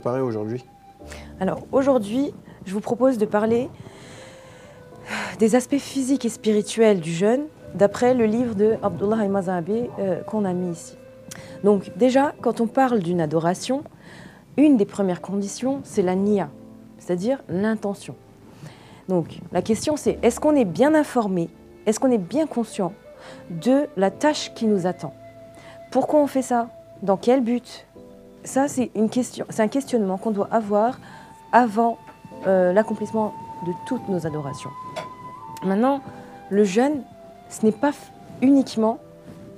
Pareil aujourd'hui. Alors aujourd'hui, je vous propose de parler des aspects physiques et spirituels du jeûne d'après le livre de Abdullah al-Mazhabi qu'on a mis ici. Donc déjà, quand on parle d'une adoration, une des premières conditions, c'est la niya, c'est-à-dire l'intention. Donc la question c'est, est-ce qu'on est bien informé, est-ce qu'on est bien conscient de la tâche qui nous attend? Pourquoi on fait ça? Dans quel but? Ça, c'est un questionnement qu'on doit avoir avant l'accomplissement de toutes nos adorations. Maintenant, le jeûne, ce n'est pas uniquement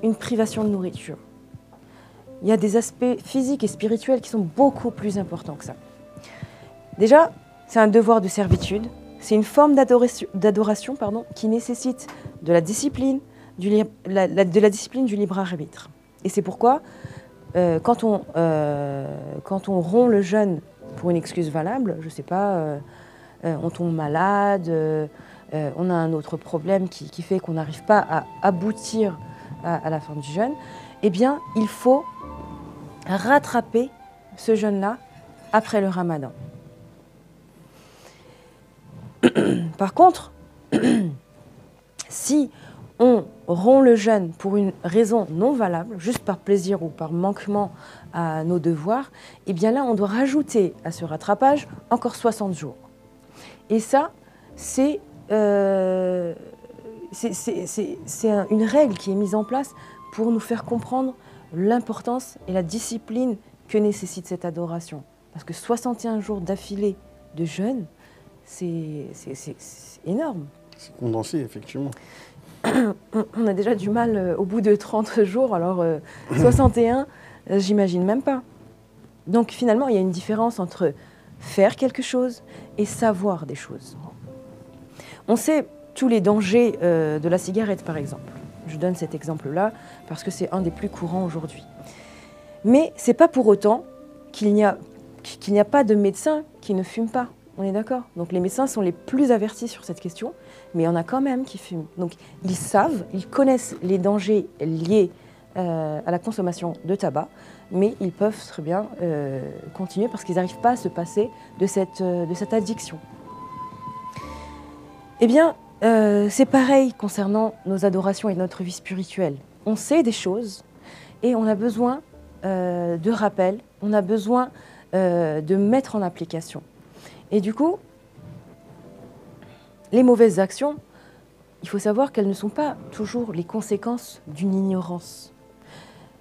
une privation de nourriture. Il y a des aspects physiques et spirituels qui sont beaucoup plus importants que ça. Déjà, c'est un devoir de servitude, c'est une forme d'adoration qui nécessite de la discipline, du libre arbitre. Et c'est pourquoi, quand on rompt le jeûne pour une excuse valable, je ne sais pas, on tombe malade, on a un autre problème qui fait qu'on n'arrive pas à aboutir à la fin du jeûne, eh bien, il faut rattraper ce jeûne-là après le ramadan. Par contre, si on rompt le jeûne pour une raison non valable, juste par plaisir ou par manquement à nos devoirs, eh bien là, on doit rajouter à ce rattrapage encore 60 jours. Et ça, c'est une règle qui est mise en place pour nous faire comprendre l'importance et la discipline que nécessite cette adoration. Parce que 61 jours d'affilée de jeûne, c'est énorme. C'est condensé, effectivement. On a déjà du mal au bout de 30 jours, alors 61, j'imagine même pas. Donc finalement, il y a une différence entre faire quelque chose et savoir des choses. On sait tous les dangers de la cigarette, par exemple. Je donne cet exemple-là parce que c'est un des plus courants aujourd'hui. Mais ce n'est pas pour autant qu'il n'y a pas de médecins qui ne fument pas. On est d'accord? Donc les médecins sont les plus avertis sur cette question, mais il y en a quand même qui fument. Donc ils savent, ils connaissent les dangers liés à la consommation de tabac, mais ils peuvent très bien continuer parce qu'ils n'arrivent pas à se passer de cette addiction. Eh bien, c'est pareil concernant nos adorations et notre vie spirituelle. On sait des choses et on a besoin de rappel, on a besoin de mettre en application. Et du coup, les mauvaises actions, il faut savoir qu'elles ne sont pas toujours les conséquences d'une ignorance.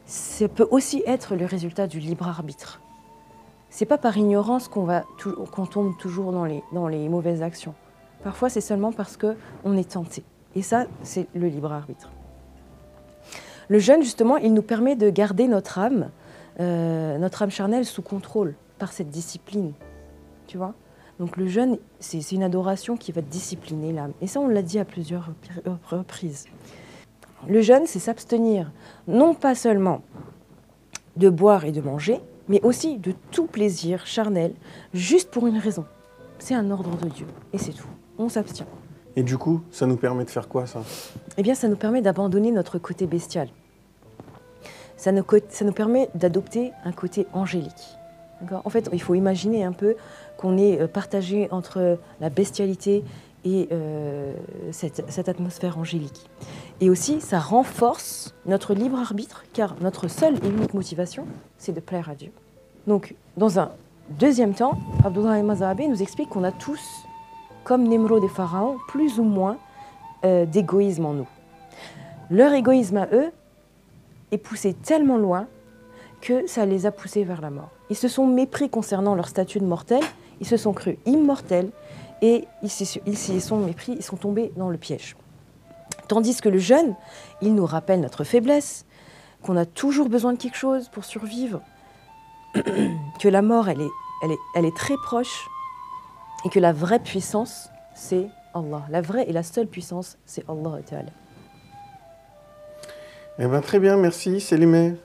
Ça peut aussi être le résultat du libre arbitre. Ce n'est pas par ignorance qu'on tombe toujours dans les mauvaises actions. Parfois, c'est seulement parce qu'on est tenté. Et ça, c'est le libre arbitre. Le jeûne, justement, il nous permet de garder notre âme charnelle sous contrôle par cette discipline. Tu vois ? Donc le jeûne, c'est une adoration qui va discipliner l'âme. Et ça, on l'a dit à plusieurs reprises. Le jeûne, c'est s'abstenir, non pas seulement de boire et de manger, mais aussi de tout plaisir charnel, juste pour une raison. C'est un ordre de Dieu, et c'est tout. On s'abstient. Et du coup, ça nous permet de faire quoi, ça? Eh bien, ça nous permet d'abandonner notre côté bestial. Ça nous permet d'adopter un côté angélique. En fait, il faut imaginer un peu qu'on est partagé entre la bestialité et cette atmosphère angélique. Et aussi, ça renforce notre libre arbitre, car notre seule et unique motivation, c'est de plaire à Dieu. Donc, dans un deuxième temps, Abdullah al-Mazhabi nous explique qu'on a tous, comme Nemrod et Pharaon, plus ou moins d'égoïsme en nous. Leur égoïsme à eux est poussé tellement loin que ça les a poussés vers la mort. Ils se sont mépris concernant leur statut de mortel, ils se sont crus immortels et ils s'y sont mépris, ils sont tombés dans le piège. Tandis que le jeûne, il nous rappelle notre faiblesse, qu'on a toujours besoin de quelque chose pour survivre, que la mort, elle est très proche et que la vraie puissance, c'est Allah. La vraie et la seule puissance, c'est Allah Ta'ala. Eh bien, très bien, merci, Sélimé.